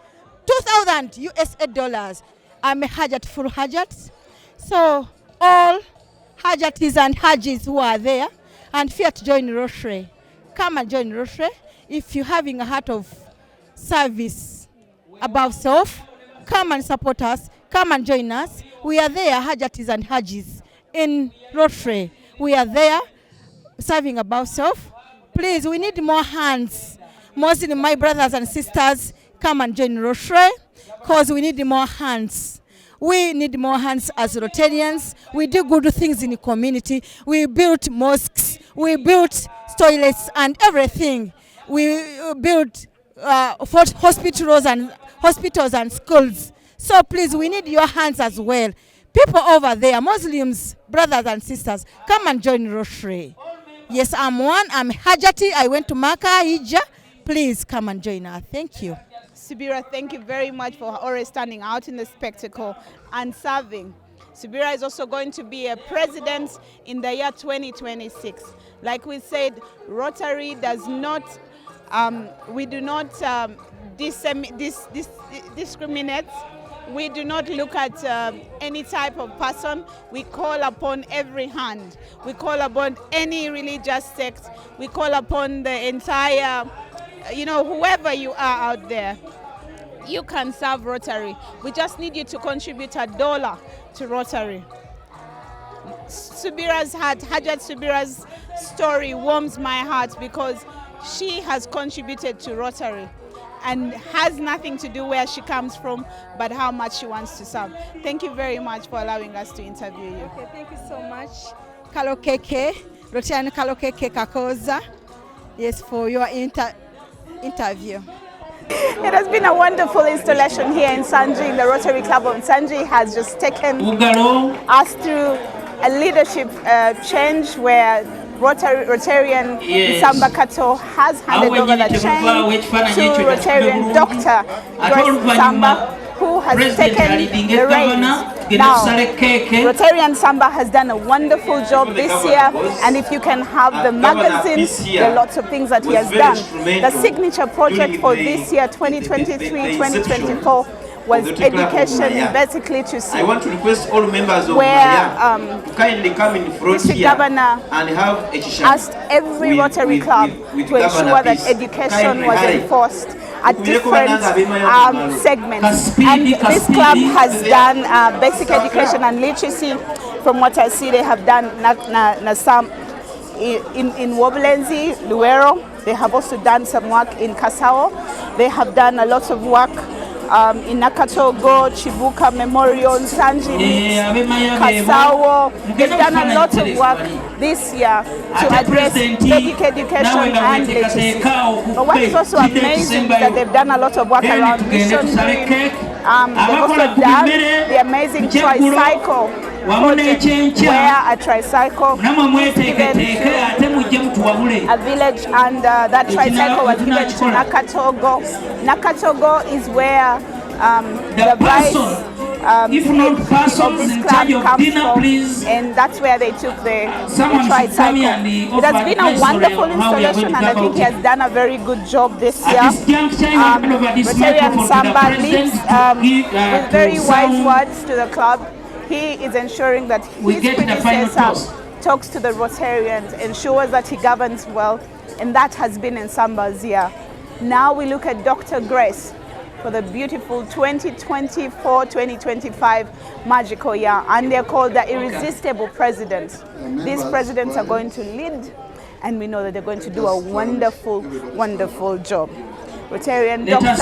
$2,000. I'm a Hajat full Hajat. So all Hajatis and Hajis who are there and fear to join Rotary, come and join Rotary. If you're having a heart of service above self, come and support us, come and join us. We are there, Hajatis and Hajis, in Rotary. We are there, serving above self. Please, we need more hands. Mostly my brothers and sisters, come and join Rotary, because we need more hands. We need more hands as Rotarians. We do good things in the community. We built mosques, we built toilets and everything. We built hospitals and schools. So please, we need your hands as well. People over there, Muslims, brothers and sisters, come and join Rotary. Yes, I'm Hajati. I went to Makkah, Hijjah. Please come and join us. Thank you. Subira, thank you very much for always standing out in the spectacle and serving. Subira is also going to be a president in the year 2026. Like we said, Rotary does not, we do not discriminate. We do not look at any type of person. We call upon every hand. We call upon any religious sect. We call upon the entire, whoever you are out there. You can serve Rotary. We just need you to contribute $1 to Rotary. Hajat Subira's story warms my heart because she has contributed to Rotary and has nothing to do where she comes from, but how much she wants to serve. Thank you very much for allowing us to interview you. Okay, thank you so much. Kalokeke, Rotary Kalokeke Kakoza, yes, for your interview. It has been a wonderful installation here in Sseruyange. The Rotary Club of Sseruyange has just taken us through a leadership change where Rotarian Nsamba Kato has handed over the chain to Rotarian Dr. Grace Nsamba, who has taken the reins. Now, Rotarian Nsamba has done a wonderful job this year, and if you can have the magazine, there are lots of things that he has done. The signature project for this year, 2023-2024, was education, basically to see. I want to request all members of where to kindly come in front District here Governor and have a asked every Rotary Club to ensure that education was enforced at different segments. And this club has done basic education and literacy. From what I see, they have done some in Woblenzi, Luero. They have also done some work in Kasao. They have done a lot of work in Nakatogo, Chibuka Memorial, Sanjini, Kasawo. They've done a lot of work this year to address basic education and literacy. But what is also amazing is that they've done a lot of work around mission. They've also done the amazing tricycle project, where a tricycle is given to a village, and that tricycle was given to Nakatogo. Nakatogo is where the vice of this club comes from, and that's where they took the tricycle. It has been a wonderful installation, and I think he has done a very good job this year. Rotarian Nsamba leads with very wise words to the club. He is ensuring that his predecessor talks to the Rotarians, ensures that he governs well, and that has been Nsamba's year. Now we look at Dr. Grace for the beautiful 2024-2025 magical year, and they're called the irresistible presidents. These presidents are going to lead, and we know that they're going to do a wonderful, wonderful job. Rotarian Dr.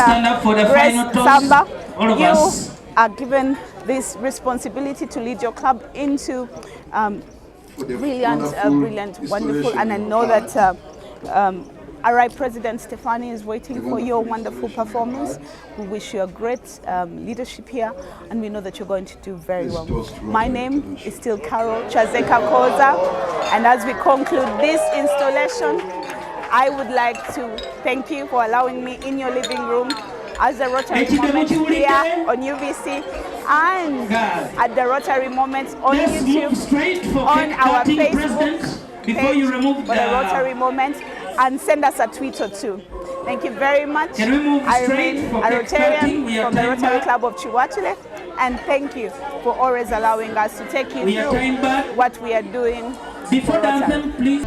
Grace Nsamba, you are given this responsibility to lead your club into brilliant, wonderful, and I know that RI President Stefani is waiting for your wonderful performance. We wish you a great leadership here, and we know that you're going to do very well. My name is still Carol Chazeka Koza, and as we conclude this installation, I would like to thank you for allowing me in your living room as the Rotary Moment here on UBC and at the Rotary Moment on YouTube, on our Facebook page for the Rotary Moment, and send us a tweet or two. Thank you very much. I remain a Rotarian from the Rotary Club of Chiwachile, and thank you for always allowing us to take you through what we are doing for Rotary.